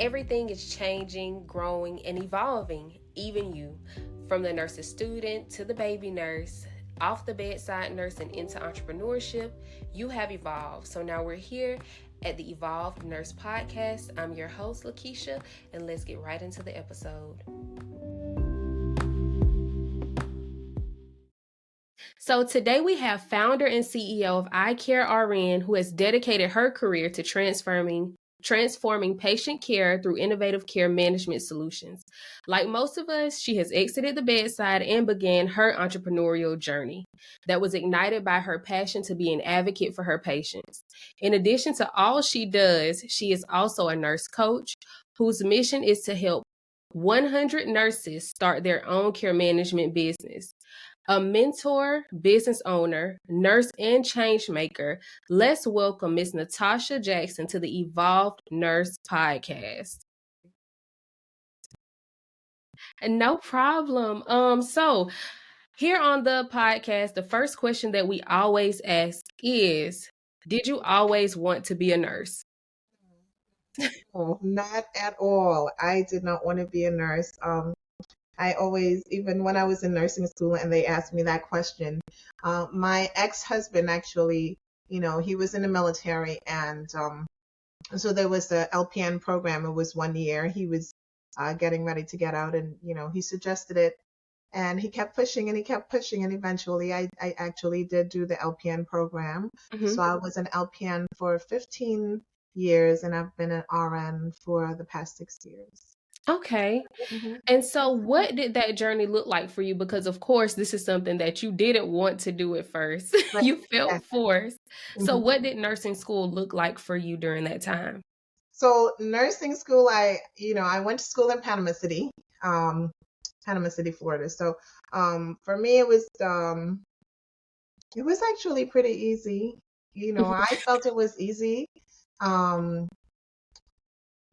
Everything is changing, growing, and evolving, even you. From the nurse's student to the baby nurse, off the bedside nurse and into entrepreneurship, you have evolved. So now we're here at the Evolved Nurse Podcast. I'm your host, Lakeisha, and let's get right into the episode. So today we have founder and CEO of iCare, Arlan, who has dedicated her career to transforming patient care through innovative care management solutions. Like most of us, she has exited the bedside and began her entrepreneurial journey that was ignited by her passion to be an advocate for her patients. In addition to all she does, she is also a nurse coach whose mission is to help 100 nurses start their own care management business. A mentor, business owner, nurse, and change maker, let's welcome Miss Natasha Jackson to the Evolved Nurse Podcast. And no problem. So here on the podcast, the first question that we always ask is, did you always want to be a nurse? Oh, not at all. I did not want to be a nurse. I always, even when I was in nursing school and they asked me that question, my ex-husband actually, he was in the military, and so there was the LPN program. It was 1 year. He was getting ready to get out, and he suggested it, and he kept pushing and he kept pushing, and eventually I actually did do the LPN program. So I was an LPN for 15 years, and I've been an RN for the past 6 years. Okay. And so what did that journey look like for you? Because of course, this is something that you didn't want to do at first. Right. You felt Yeah. forced. So Mhm. what did nursing school look like for you during that time? So nursing school, I went to school in Panama City, Florida. So for me, it was actually pretty easy. I felt it was easy. Um,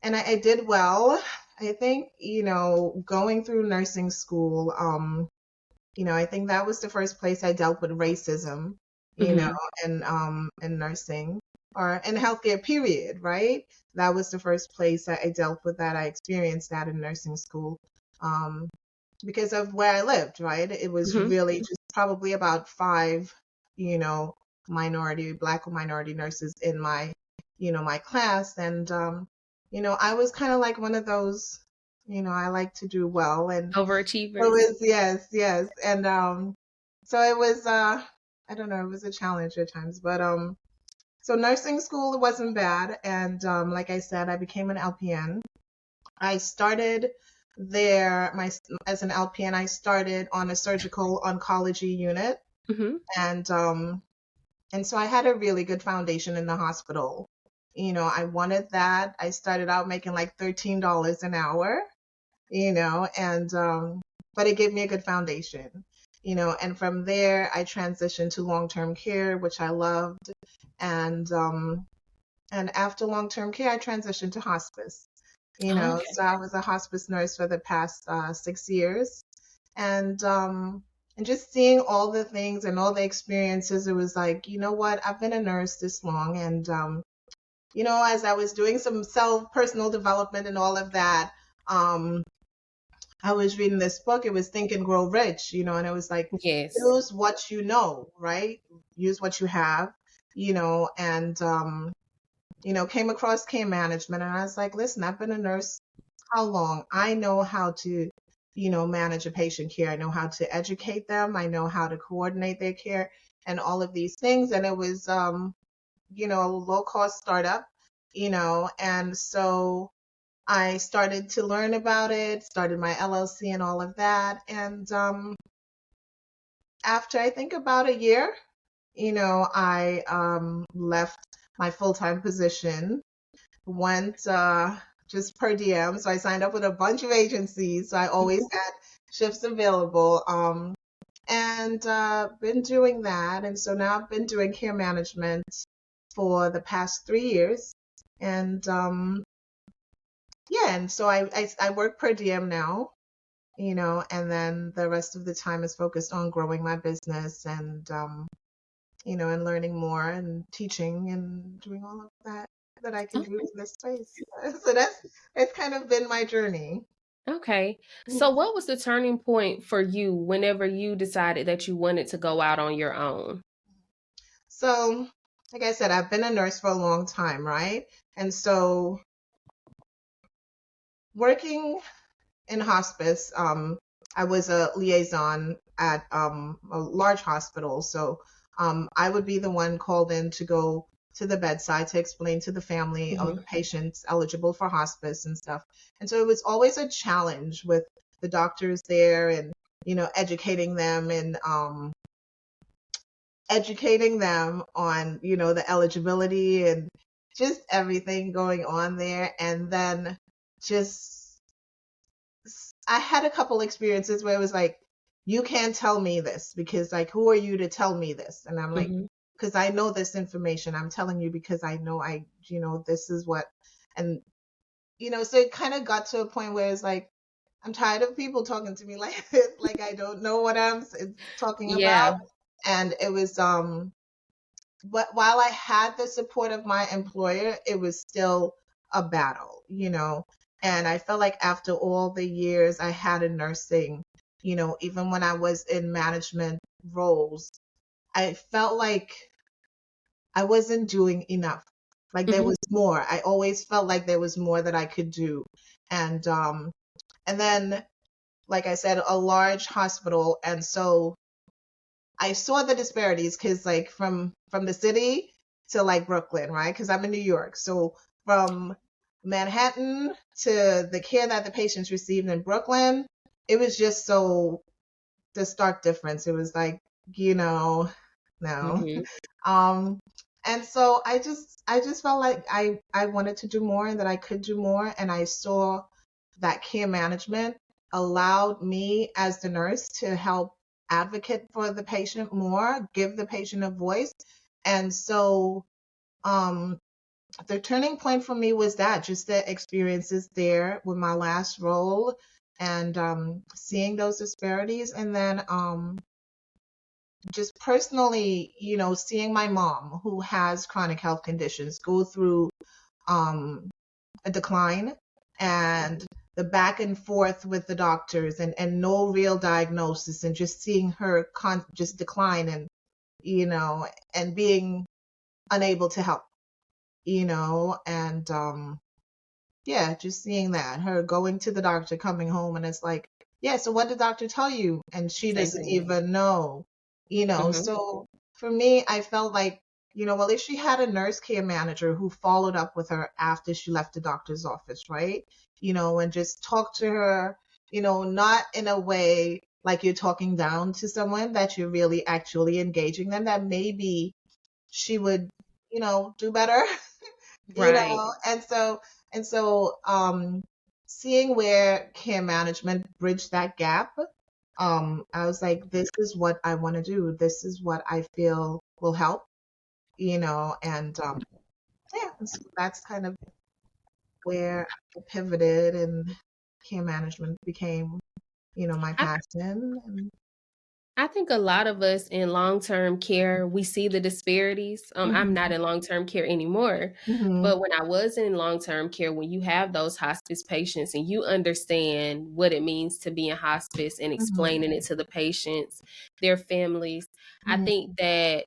and I did well. I think, going through nursing school, I think that was the first place I dealt with racism, in nursing or in healthcare, period, right? That was the first place I dealt with that. I experienced that in nursing school, because of where I lived, right? It was really just probably about 5, Black or minority nurses in my, my class. And, I was kind of like one of those, I like to do well. And it Overachievers. was, yes. And so it was, I don't know, it was a challenge at times. But so nursing school wasn't bad. And like I said, I became an LPN. I started there, as an LPN, I started on a surgical oncology unit. And so I had a really good foundation in the hospital. I wanted that. I started out making like $13 an hour, and but it gave me a good foundation, and from there I transitioned to long-term care, which I loved. And after long-term care, I transitioned to hospice. Okay. So I was a hospice nurse for the past 6 years. And just seeing all the things and all the experiences, it was like, you know what, I've been a nurse this long. And as I was doing some personal development and all of that, I was reading this book. It was Think and Grow Rich, and it was like, Yes. use what you know, right? Use what you have, and came across care management, and I was like, listen, I've been a nurse how long? I know how to, manage a patient care. I know how to educate them. I know how to coordinate their care and all of these things. And it was, a low cost startup, and so I started to learn about it, started my LLC and all of that. And after I think about a year, I left my full-time position, went just per diem. So I signed up with a bunch of agencies. So I always had shifts available, and been doing that. And so now I've been doing care management for the past 3 years. And and so I work per diem now, and then the rest of the time is focused on growing my business and, and learning more and teaching and doing all of that that I can do in this space. So it's kind of been my journey. Okay. So what was the turning point for you whenever you decided that you wanted to go out on your own? So, like I said, I've been a nurse for a long time, right? And so working in hospice, I was a liaison at a large hospital. So I would be the one called in to go to the bedside to explain to the family of the Hmm. patients eligible for hospice and stuff. And so it was always a challenge with the doctors there and, educating them and educating them on, the eligibility and just everything going on there. And then just I had a couple experiences where it was like, you can't tell me this because, like, who are you to tell me this? And I'm like, Hmm. because I know this information. I'm telling you because I know this is what, and, so it kind of got to a point where it's like, I'm tired of people talking to me like this, like I don't know what I'm talking about. Yeah. And it was, but while I had the support of my employer, it was still a battle. And I felt like after all the years I had in nursing, even when I was in management roles, I felt like I wasn't doing enough. Like there Hmm. was more. I always felt like there was more that I could do. And then, like I said, a large hospital. And so I saw the disparities because like from the city to like Brooklyn, right? Because I'm in New York. So from Manhattan to the care that the patients received in Brooklyn, it was just so the stark difference. It was like, no. Hmm. Um and so I just felt like I wanted to do more and that I could do more, and I saw that care management allowed me as the nurse to help advocate for the patient more, give the patient a voice. And so um, the turning point for me was that just the experiences there with my last role and seeing those disparities. And then just personally, seeing my mom who has chronic health conditions go through um, a decline and the back and forth with the doctors and no real diagnosis and just seeing her just decline and and being unable to help and yeah, just seeing that her going to the doctor, coming home, and it's like, yeah, so what did the doctor tell you? And she Same doesn't thing. even know. Hmm. So for me, I felt like, well, if she had a nurse care manager who followed up with her after she left the doctor's office, right? And just talked to her, not in a way like you're talking down to someone, that you're really actually engaging them, that maybe she would, do better. Right. And so seeing where care management bridged that gap, I was like, this is what I want to do. This is what I feel will help, and yeah, and so that's kind of where I pivoted and care management became, my I passion. And I think a lot of us in long-term care, we see the disparities. I'm not hmm in long-term care anymore, hmm but when I was in long-term care, when you have those hospice patients and you understand what it means to be in hospice and hmm explaining it to the patients, their families, I hmm think that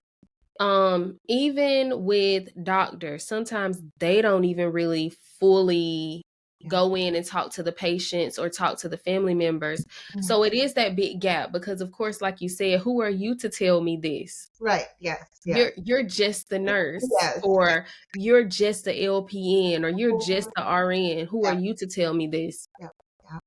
even with doctors, sometimes they don't even really fully yeah. go in and talk to the patients or talk to the family members. Mhm. So it is that big gap because of course, like you said, who are you to tell me this? Right. Yes. Yes. You're just the nurse, Yes. or you're just the LPN, or you're just the RN. Who are Yeah. you to tell me this? Yeah. Yeah.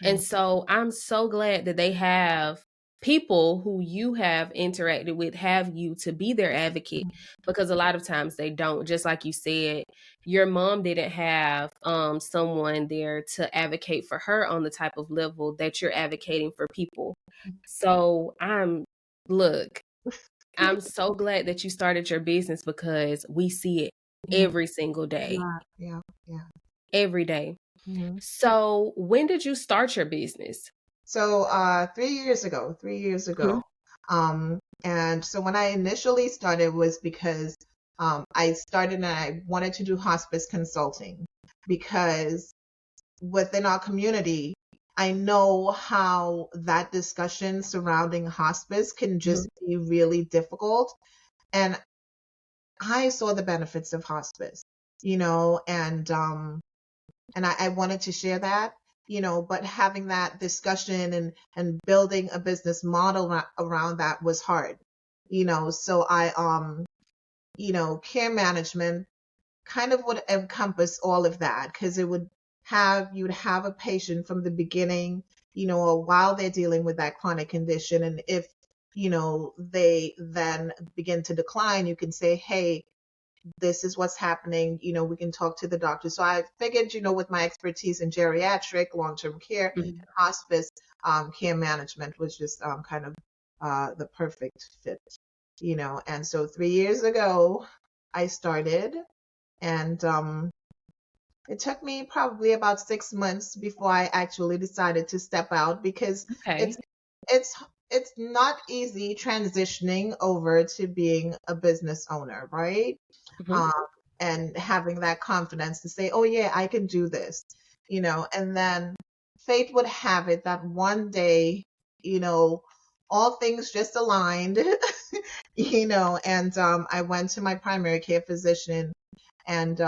And Yeah. so I'm so glad that they have people who you have interacted with have you to be their advocate, because a lot of times they don't. Just like you said, your mom didn't have someone there to advocate for her on the type of level that you're advocating for people. So look, I'm so glad that you started your business because we see it Mhm. every single day, Yeah. Yeah. Yeah. every day. Mhm. So when did you start your business? So 3 years ago, 3 years ago. And so when I initially started was because I started and I wanted to do hospice consulting because within our community, I know how that discussion surrounding hospice can Mhm. just be really difficult. And I saw the benefits of hospice, and I wanted to share that, but having that discussion and building a business model around that was hard, so care management kind of would encompass all of that because you would have a patient from the beginning, or while they're dealing with that chronic condition. And if, they then begin to decline, you can say, hey, this is what's happening. We can talk to the doctor. So I figured, with my expertise in geriatric, long-term care, Mhm. and hospice, care management was just kind of the perfect fit, And so 3 years ago, I started, and it took me probably about 6 months before I actually decided to step out because it's Okay. it's it's not easy transitioning over to being a business owner, right? Mhm. um, and having that confidence to say, oh, yeah, I can do this, and then fate would have it that one day, you know, all things just aligned, and I went to my primary care physician, and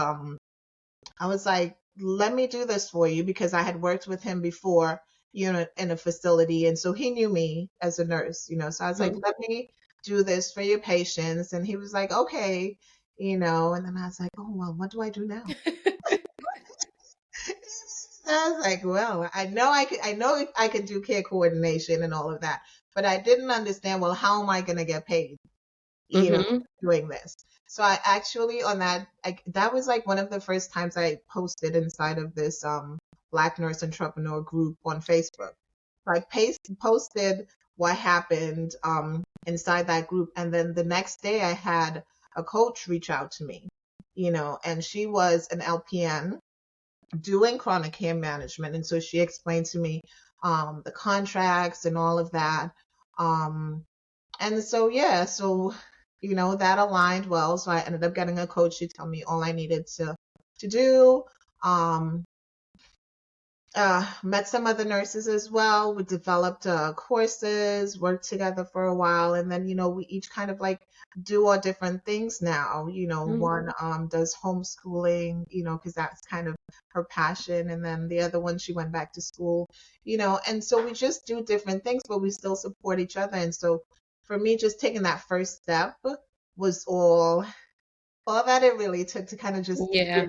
I was like, let me do this for you because I had worked with him before, in a facility. And so he knew me as a nurse, so I was like, Mhm. let me do this for your patients. And he was like, okay, and then I was like, oh, well, what do I do now? I was like, well, I know if I could do care coordination and all of that, but I didn't understand, well, how am I going to get paid? you know, Mhm. doing this. So I actually that was like one of the first times I posted inside of this Black Nurse Entrepreneur group on Facebook. So I posted what happened inside that group, and then the next day I had a coach reach out to me, and she was an LPN doing chronic care management, and so she explained to me the contracts and all of that. Um, and so, yeah, so, that aligned well. So I ended up getting a coach to tell me all I needed to do. Um, met some other nurses as well. We developed courses, worked together for a while, and then, we each kind of like do our different things now. Mhm. One does homeschooling, because that's kind of her passion, and then the other one she went back to school, and so we just do different things, but we still support each other. And so for me, just taking that first step was all that it really took to kind of just Yeah.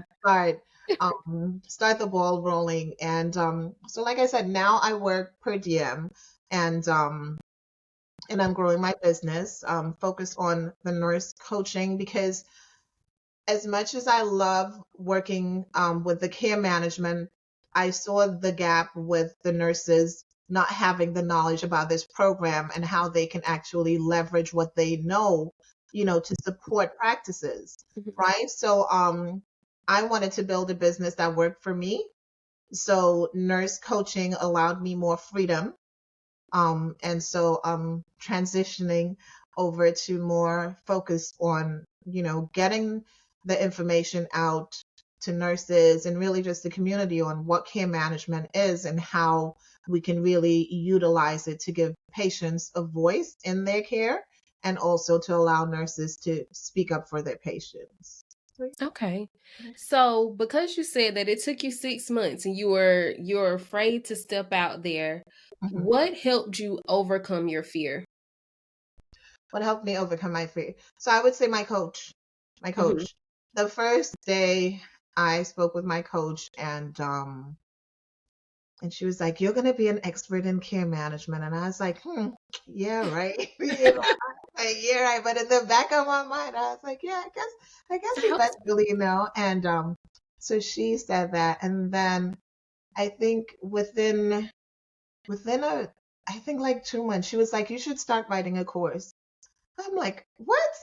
start the ball rolling. And so like I said, now I work per diem, and I'm growing my business, focused on the nurse coaching because as much as I love working with the care management, I saw the gap with the nurses not having the knowledge about this program and how they can actually leverage what they know, to support practices, Mhm. right? So I wanted to build a business that worked for me. So nurse coaching allowed me more freedom, and so I'm transitioning over to more focus on, getting the information out to nurses and really just the community on what care management is and how we can really utilize it to give patients a voice in their care and also to allow nurses to speak up for their patients. Okay. So because you said that it took you 6 months and you're afraid to step out there, Mhm. what helped you overcome your fear? What helped me overcome my fear? So I would say my coach. My Mhm. coach. The first day I spoke with my coach, and she was like, "You're gonna be an expert in care management." And I was like, yeah, right. Yeah, right. But in the back of my mind, I was like, yeah, I guess How's eventually, And so she said that, and then I think within I think like 2 months, she was like, "You should start writing a course." I'm like, "What?"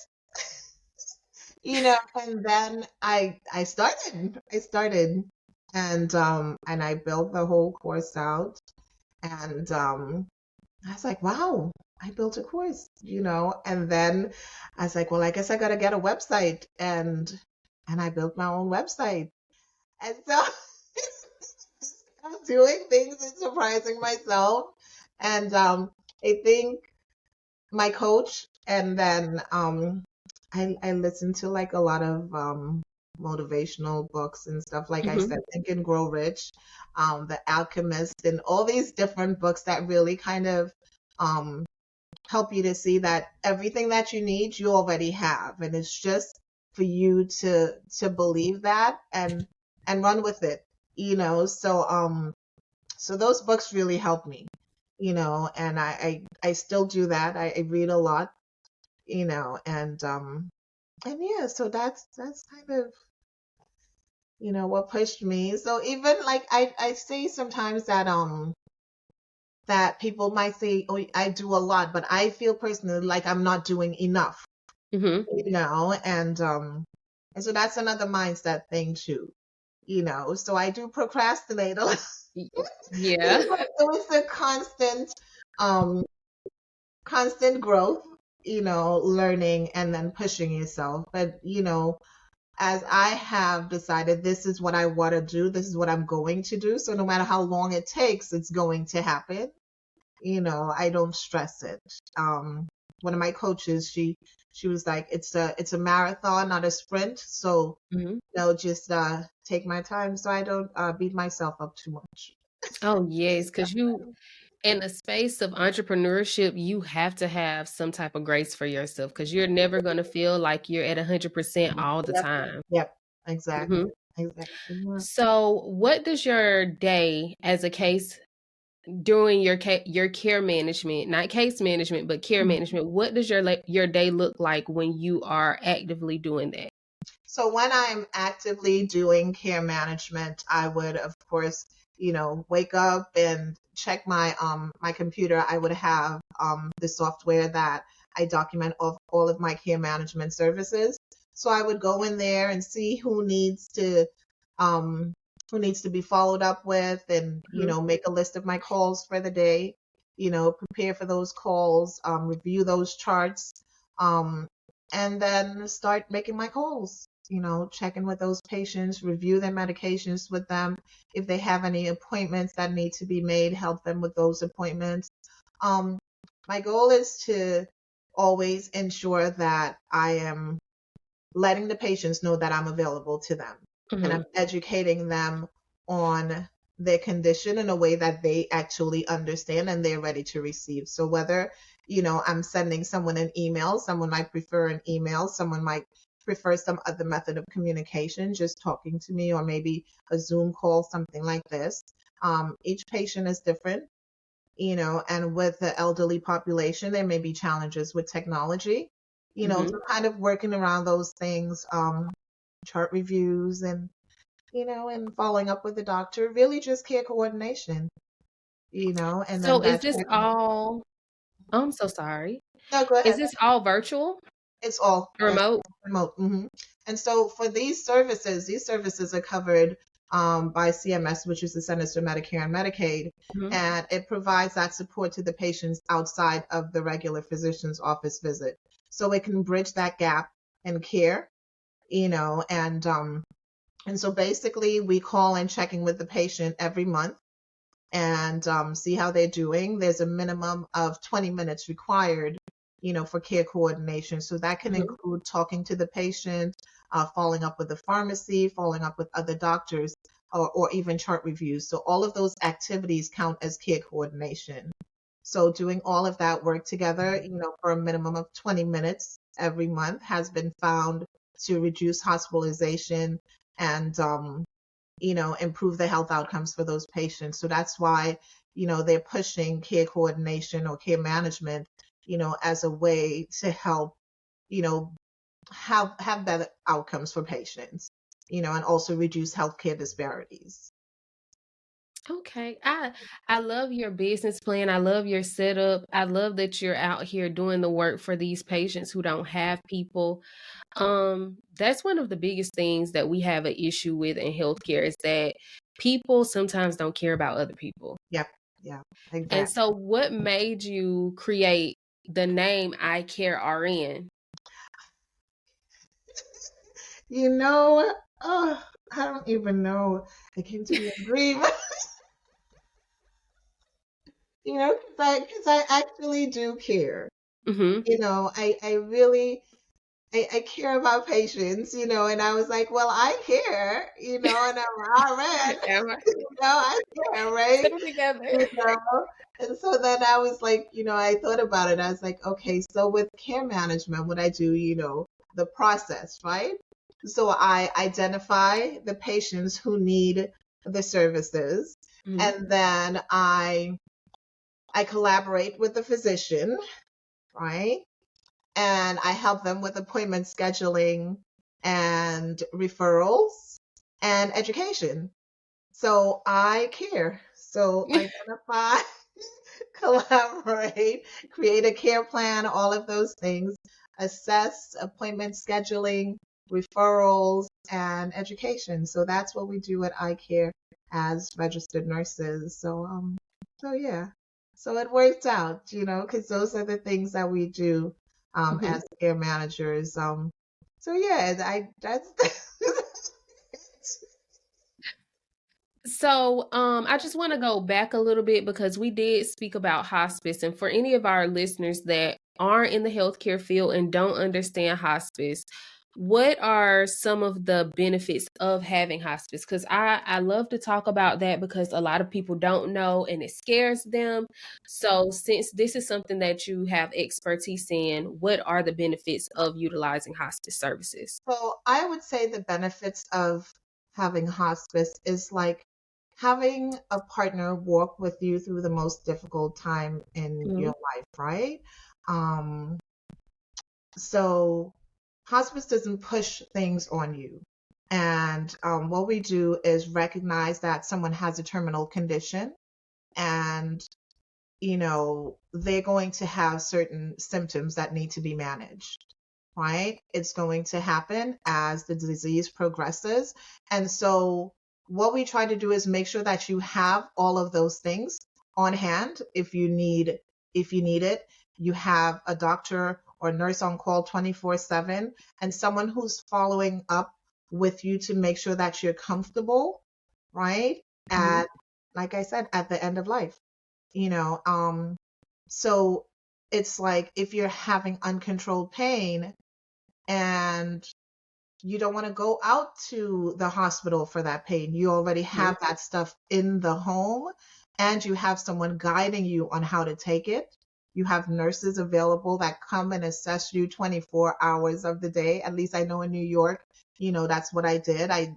And then I started, and I built the whole course out, and I was like, wow, I built a course, and then I was like, well, I guess I got to get a website, and I built my own website. And so I'm doing things and surprising myself. And I think my coach, and then I listen to like a lot of motivational books and stuff. Like I Mm-hmm. said, Think and Grow Rich, The Alchemist, and all these different books that really kind of um, help you to see that everything that you need you already have, and it's just for you to believe that and run with it. So those books really help me, and I still do that. I read a lot, and yeah, so that's kind of what pushed me. So even like I say sometimes that people might say, oh, I do a lot, but I feel personally like I'm not doing enough, Mm-hmm. and so that's another mindset thing too, so I do procrastinate a lot. Yeah. So it's a um constant growth, learning and then pushing yourself. But as I have decided this is what I want to do, this is what I'm going to do, so no matter how long it takes, it's going to happen. I don't stress it. One of my coaches, she was like, it's a marathon, not a sprint. So, Mm-hmm. just take my time so I don't beat myself up too much. Oh, yes, because in a space of entrepreneurship, you have to have some type of grace for yourself because you're never going to feel like you're at 100% all the Yep, time. yep, exactly, Hmm. exactly. Yeah. So, what does your day as a case doing your care management, not case management, but care management? What does your day look like when you are actively doing that? So when I'm actively doing care management, I would, of course, wake up and check my computer. I would have the software that I document of all of my care management services. So I would go in there and see um who needs to be followed up with, and Mhm. make a list of my calls for the day. Prepare for those calls, review those charts, um, and then start making my calls. Checking with those patients, review their medications with them. If they have any appointments that need to be made, help them with those appointments. Um, my goal is to always ensure that I am letting the patients know that I'm available to them, and I'm Mhm. educating them on their condition in a way that they actually understand and they're ready to receive. So whether, I'm sending someone an email, someone might prefer an email, someone might prefer some other method of communication, just talking to me, or maybe a Zoom call, something like this. Each patient is different, and with the elderly population, there may be challenges with technology, Mhm. so kind of working around those things, chart reviews, and following up with the doctor, really just care coordination, and So then is that this check. all I'm so sorry. No, go Is ahead. this all virtual? It's all Remote? remote. And so for these services are covered by CMS, which is the Centers for Medicare and Medicaid, Mhm. and it provides that support to the patients outside of the regular physician's office visit. So it can bridge that gap in care, and so basically we call and check in with the patient every month, and see how they're doing. There's a minimum of 20 minutes required, for care coordination. So that can Mhm. include talking to the patient, following up with the pharmacy, following up with other doctors, or even chart reviews. So all of those activities count as care coordination. So doing all of that work together, for a minimum of 20 minutes every month has been found to reduce hospitalization and improve the health outcomes for those patients. So that's why, they're pushing care coordination or care management, as a way to help, you know, have better outcomes for patients, and also reduce healthcare disparities. Okay. I love your business plan. I love your setup. I love that you're out here doing the work for these patients who don't have people. That's one of the biggest things that we have an issue with in healthcare is that people sometimes don't care about other people. Yep. Yeah, And exactly. so what made you create the name iCare RN? You know, oh, I don't even know. I came to the agreement, because I actually do care. Mm-hmm. I really, I care about patients, and I was like, well, I care, and I'm RN, Am I? I care, right? Put it together. You know, and so then I was like, I thought about it. I was like, okay, so with care management, what I do, the process, right? So I identify the patients who need the services, Mm-hmm. and then I collaborate with the physician, right? And I help them with appointment scheduling and referrals and education. So I care. So identify, collaborate, create a care plan, all of those things, assess appointment scheduling, referrals, and education. So that's what we do at iCare as registered nurses. So yeah. So it worked out, because those are the things that we do Mm-hmm. as care managers. So yeah, I that's So, I just want to go back a little bit because we did speak about hospice. And for any of our listeners that aren't in the healthcare field and don't understand hospice, what are some of the benefits of having hospice? Because I love to talk about that because a lot of people don't know and it scares them. So, since this is something that you have expertise in, what are the benefits of utilizing hospice services? So I would say the benefits of having hospice is like having a partner walk with you through the most difficult time in Mm-hmm. your life, right? Um, so hospice doesn't push things on you. And what we do is recognize that someone has a terminal condition and, they're going to have certain symptoms that need to be managed, right? It's going to happen as the disease progresses. And so what we try to do is make sure that you have all of those things on hand if you need it. You have a doctor or nurse on call 24/7 and someone who's following up with you to make sure that you're comfortable, right? Mm-hmm. At like I said, at the end of life, you know. So it's like if you're having uncontrolled pain and you don't want to go out to the hospital for that pain. You already have that stuff in the home and you have someone guiding you on how to take it. You have nurses available that come and assess you 24 hours of the day. At least I know in New York, that's what I did. I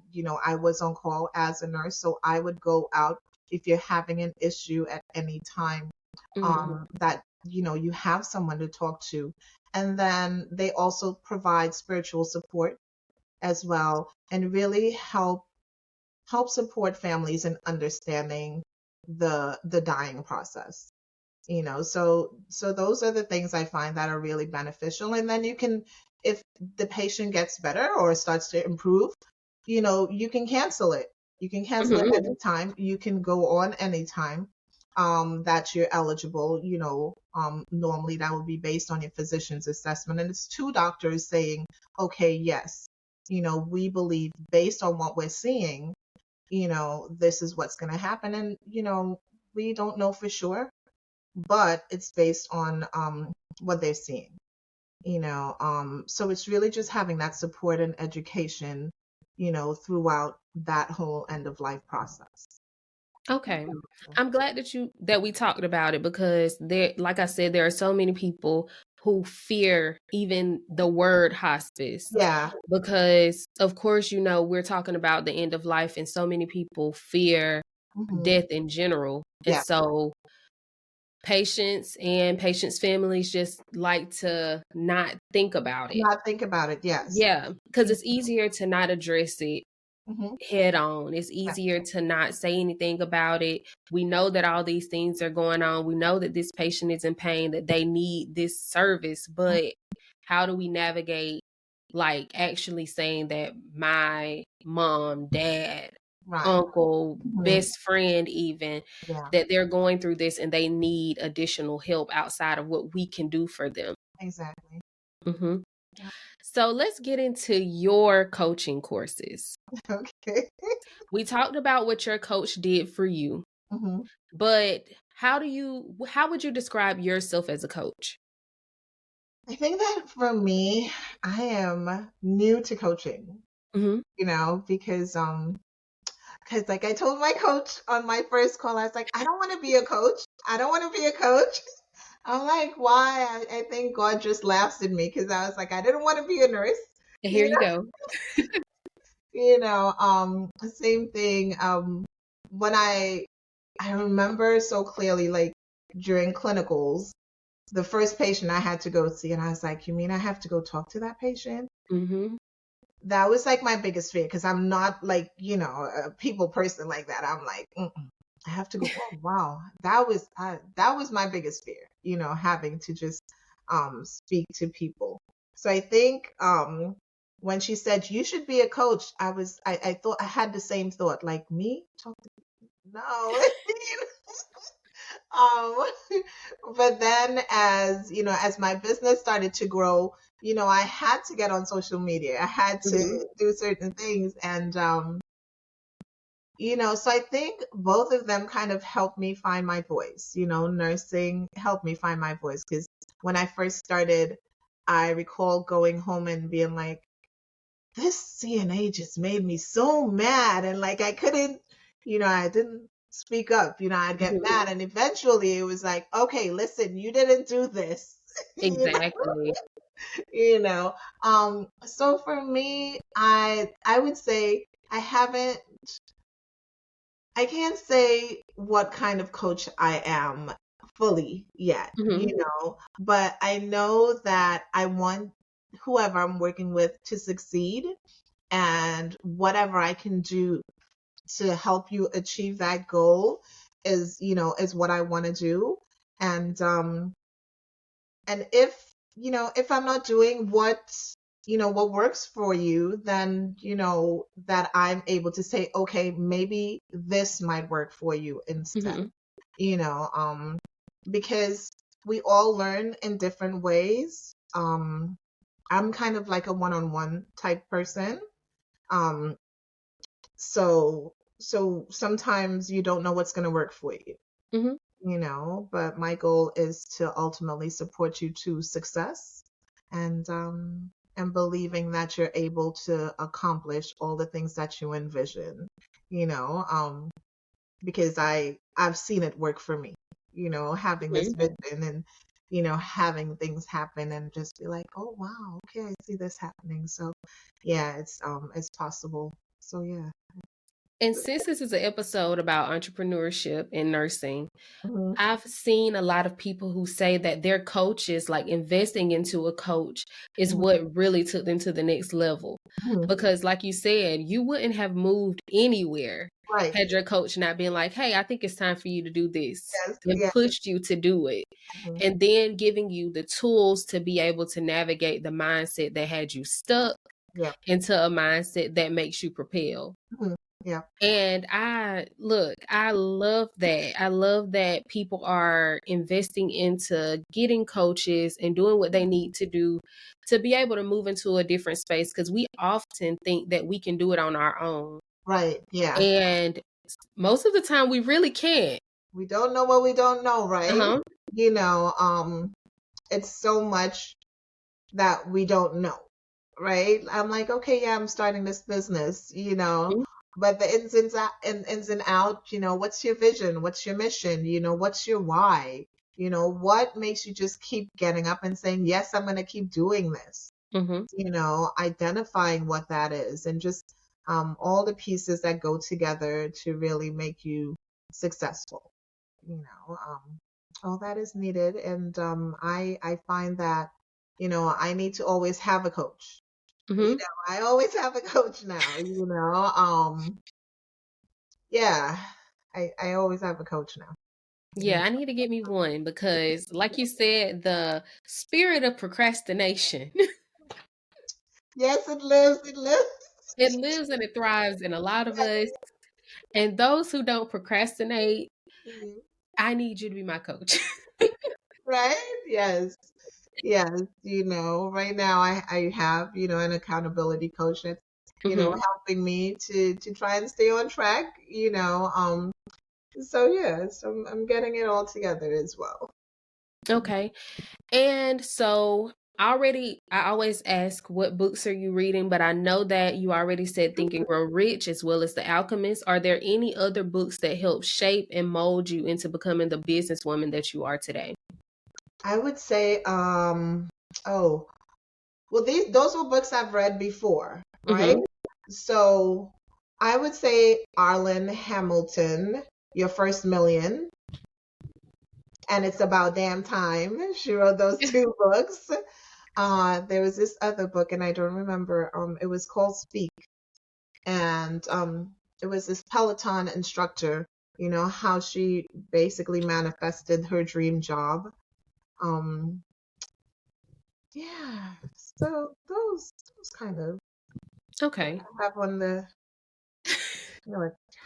was on call as a nurse, so I would go out if you're having an issue at any time, Mm-hmm. that you have someone to talk to. And then they also provide spiritual support as well and really help support families in understanding the dying process. So those are the things I find that are really beneficial. And then you can, if the patient gets better or starts to improve, you can cancel it. You can cancel it Mm-hmm. anytime. You can go on anytime that you're eligible. Normally that would be based on your physician's assessment. And it's two doctors saying, okay, yes, we believe based on what we're seeing, this is what's going to happen. And, we don't know for sure, but it's based on what they're seeing. So it's really just having that support and education, throughout that whole end of life process. Okay. I'm glad that we talked about it because there, like I said, there are so many people who fear even the word hospice Yeah. because of course, we're talking about the end of life and so many people fear Hmm. death in general. And Yeah. so patients and patients' families just like to not think about it. Not think about it. Yes. Yeah, because it's easier to not address it Hmm. head on. It's Yeah. easier to not say anything about it. We know that all these things are going on. We know that this patient is in pain, that they need this service, but how do we navigate like actually saying that my mom, dad, Right. uncle, Mhm. best friend even, Yeah, that they're going through this and they need additional help outside of what we can do for them. exactly. hmm Yeah. So let's get into your coaching courses. Okay. We talked about what your coach did for you, hmm but how would you describe yourself as a coach? I think that for me, I am new to coaching, hmm because like I told my coach on my first call, I was like, I don't want to be a coach. I don't want to be a coach. I'm like, why? I think God just laughs at me because I was like, I didn't want to be a nurse. Here You you know, go. same thing. When I remember so clearly, like during clinicals, the first patient I had to go see, and I was like, you mean I have to go talk to that patient? hmm That was like my biggest fear because I'm not like, a people person like that. I'm like, mm-mm, I have to go. Oh, wow. That was my biggest fear, having to just speak to people. So I think when she said you should be a coach, I thought I had the same thought, like me talk to no. Um, but then as my business started to grow, I had to get on social media. I had hmm to do certain things. And, so I think both of them kind of helped me find my voice. Nursing helped me find my voice because when I first started, I recall going home and being like, this CNA just made me so mad. And like, I didn't speak up, I'd get hmm mad. And eventually it was like, okay, listen, you didn't do this, you know, Exactly. you know. So for me, I would say I can't say what kind of coach I am fully yet, hmm but I know that I want whoever I'm working with to succeed, and whatever I can do to help you achieve that goal is what I want to do. And if I'm not doing what works for you, then that I'm able to say, okay, maybe this might work for you instead. hmm you know um because we all learn in different ways. I'm kind of like a one-on-one type person. um so sometimes you don't know what's going to work for you, hmm but my goal is to ultimately support you to success, and believing that you're able to accomplish all the things that you envision, you know, because I've seen it work for me, having this hmm vision and having things happen and just be like, oh wow, okay, I see this happening. So yeah, it's possible. So yeah. And since this is an episode about entrepreneurship and nursing, hmm I've seen a lot of people who say that their coaches, like investing into a coach, is hmm what really took them to the next level. hmm Because, like you said, you wouldn't have moved anywhere Right. had your coach not been like, hey, I think it's time for you to do this, Yes. and Yeah. pushed you to do it. hmm And then giving you the tools to be able to navigate the mindset that had you stuck Yeah. into a mindset that makes you propel. hmm Yeah. And I love that. I love that people are investing into getting coaches and doing what they need to do to be able to move into a different space, because we often think that we can do it on our own. Right. Yeah. And most of the time we really can't. We don't know what we don't know, right? Uh-huh. You know, it's so much that we don't know, right? I'm like, okay, yeah, I'm starting this business, but the ins and out, what's your vision? What's your mission? What's your why? What makes you just keep getting up and saying, yes, I'm going to keep doing this? Mm-hmm. Identifying what that is, and just all the pieces that go together to really make you successful. All that is needed. And I find that, I need to always have a coach. Mm-hmm. I always have a coach now, yeah, I always have a coach now. Yeah, I need to get me one because, like you said, the spirit of procrastination, Yes, it lives, it lives. it lives and it thrives in a lot of us. And those who don't procrastinate, Mhm. I need you to be my coach. Right? Yes. Yes. Right now I have, an accountability coach that's, Hmm. helping me to try and stay on track. So yes, I'm getting it all together as well. Okay. And so I always ask, what books are you reading? But I know that you already said Think and Grow Rich as well as The Alchemist. Are there any other books that help shape and mold you into becoming the businesswoman that you are today? I would say, oh, well, those were books I've read before, right? Hmm. So I would say Arlan Hamilton, Your First Million, and It's About Damn Time. She wrote those two books. There was this other book, and I don't remember. It was called Speak, and it was this Peloton instructor. How she basically manifested her dream job. Um, yeah. So those kind of Okay. have on the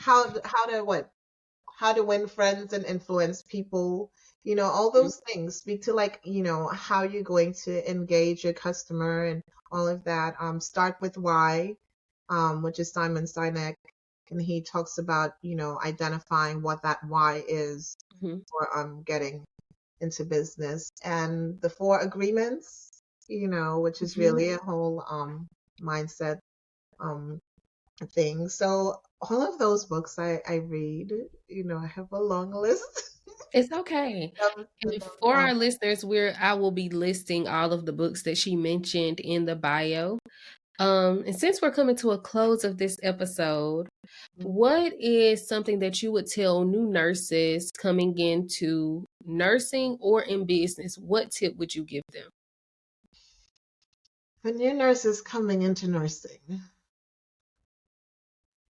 how to win friends and influence people, all those things. Speak to, like, how you're going to engage your customer and all of that. Start with why, which is Simon Sinek, and he talks about, identifying what that why is Hmm. for getting into business, and the four agreements, which is Hmm. really a whole mindset um thing. So all of those books I read. I have a long list It's okay. of, And of for our listeners, I will be listing all of the books that she mentioned in the bio. And since we're coming to a close of this episode, what is something that you would tell new nurses coming into nursing or in business? What tip would you give them? for new nurses coming into nursing.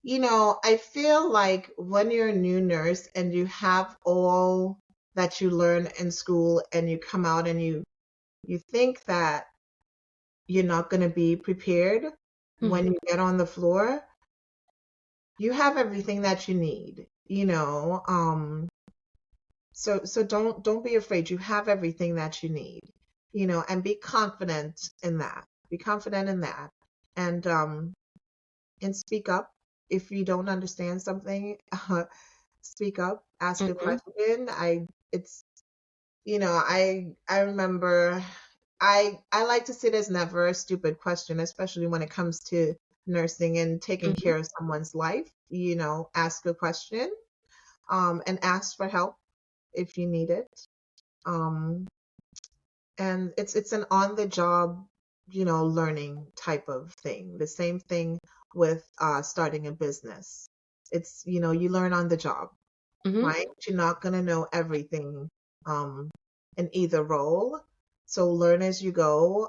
I feel like when you're a new nurse and you have all that you learn in school and you come out and you think that you're not going to be prepared when Hmm. you get on the floor, you have everything that you need. So don't be afraid. You have everything that you need, and be confident in that. Be confident in that. And speak up if you don't understand something. Speak up, ask a Hmm. question. I remember I like to say there's never a stupid question, especially when it comes to nursing and taking Hmm. care of someone's life. Ask a question, and ask for help if you need it. Um, and it's an on the job, learning type of thing. The same thing with starting a business. You learn on the job, Hmm. right? You're not gonna know everything um, in either role. So learn as you go.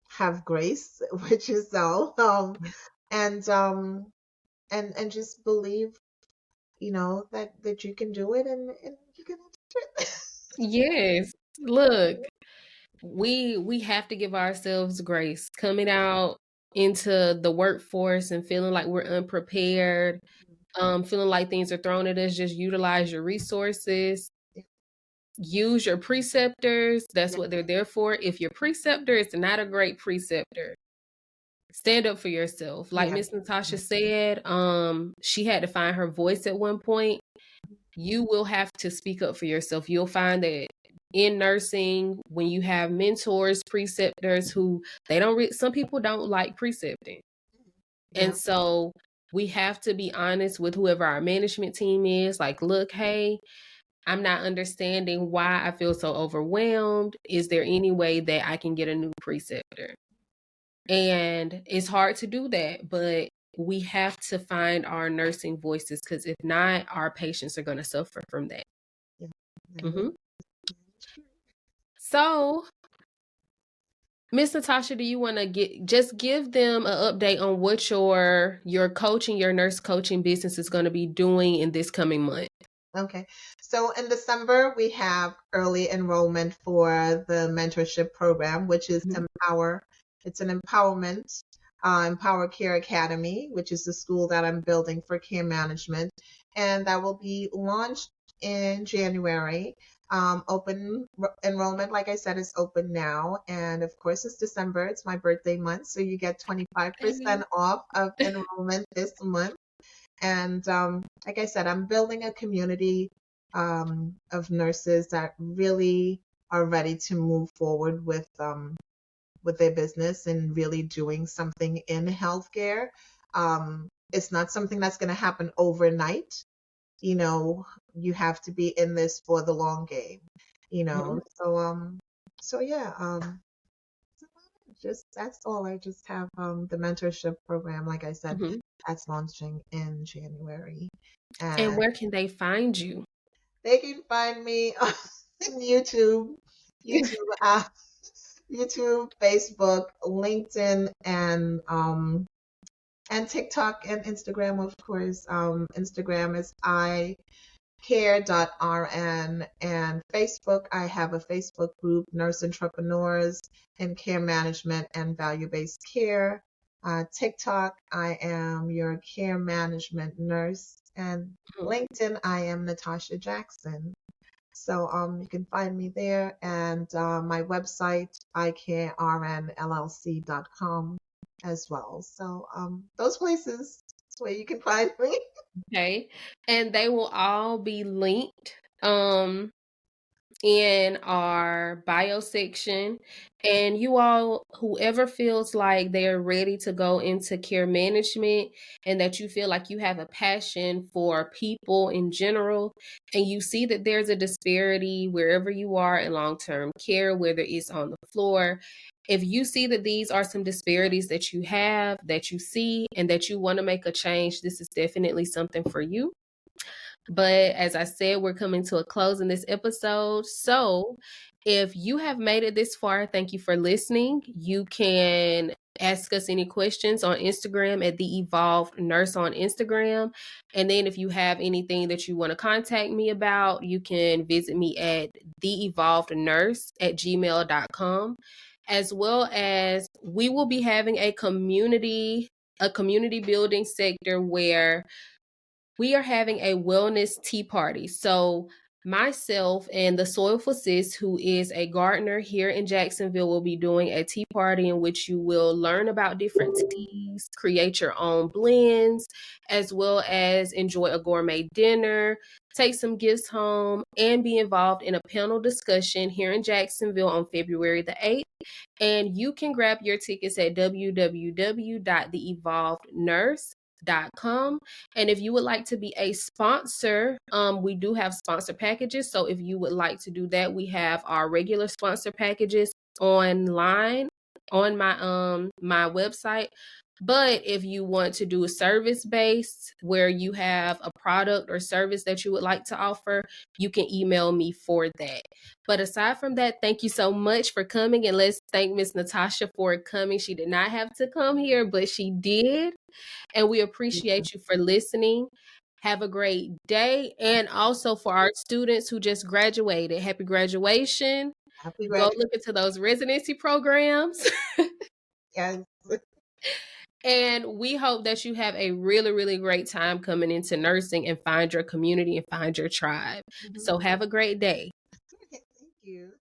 Have grace with yourself, and just believe, that you can do it, and you can do it. Yes. Look, we have to give ourselves grace coming out into the workforce and feeling like we're unprepared, feeling like things are thrown at us. Just utilize your resources, use your preceptors. That's Yeah, what they're there for. If your preceptor is not a great preceptor, stand up for yourself. Like yeah, Miss Natasha yeah, said, she had to find her voice at one point. You will have to speak up for yourself. You'll find that in nursing, when you have mentors, preceptors who they don't some people don't like precepting. yeah, And so we have to be honest with whoever our management team is. Like, look, hey, I'm not understanding why I feel so overwhelmed. Is there any way that I can get a new preceptor? And it's hard to do that, but we have to find our nursing voices, because if not, our patients are going to suffer from that. yeah. Hmm. That is true. So, Miss Natasha, do you want to give them an update on what your coaching, your nurse coaching business is going to be doing in this coming month? Okay. So in December, we have early enrollment for the mentorship program, which is Mhm. Empower. It's an empowerment Empower Care Academy, which is the school that I'm building for care management, and that will be launched in January. Open enrollment, like I said, is open now. And of course, it's December. It's my birthday month. So you get 25% off of enrollment this month. And like I said, I'm building a community of nurses that really are ready to move forward with their business and really doing something in healthcare. It's not something that's going to happen overnight. You know, you have to be in this for the long game, you know. So yeah, just that's all. I just have the mentorship program, like I said, that's launching in January. And And where can they find you? they can find me on YouTube, YouTube, YouTube, Facebook, LinkedIn, and TikTok and Instagram, of course. Instagram is iCare.rn, and Facebook, I have a Facebook group, Nurse Entrepreneurs in Care Management and Value-Based Care. TikTok, I am your care management nurse, and LinkedIn, I am Natasha Jackson. So you can find me there, and my website, iCareRNLLC.com as well. So those places is where you can find me. Okay. And they will all be linked in our bio section. And you all, whoever feels like they're ready to go into care management and that you feel like you have a passion for people in general, and you see that there's a disparity wherever you are in long-term care, whether it's on the floor, if you see that these are some disparities that you have, that you see, and that you want to make a change, this is definitely something for you. But as I said, we're coming to a close in this episode. So if you have made it this far, thank you for listening. You can ask us any questions on Instagram at The Evolved Nurse on Instagram. And then if you have anything that you want to contact me about, you can visit me at theevolvednurse@gmail.com. As well as we will be having a community building sector where we are having a wellness tea party. So myself and the Soilful Sis, who is a gardener here in Jacksonville, will be doing a tea party in which you will learn about different teas, create your own blends, as well as enjoy a gourmet dinner, take some gifts home, and be involved in a panel discussion here in Jacksonville on February the 8th. And you can grab your tickets at www.theevolvednurse.com. And if you would like to be a sponsor, we do have sponsor packages. So if you would like to do that, we have our regular sponsor packages online on my website. But if you want to do a service based where you have a product or service that you would like to offer, you can email me for that. But aside from that, thank you so much for coming. And let's thank Miss Natasha for coming. She did not have to come here, but she did. And we appreciate you for listening. Have a great day. And also for our students who just graduated, happy graduation. Happy Go graduation. look into those residency programs. Yes. And we hope that you have a really, really great time coming into nursing and find your community and find your tribe. So have a great day. Thank you.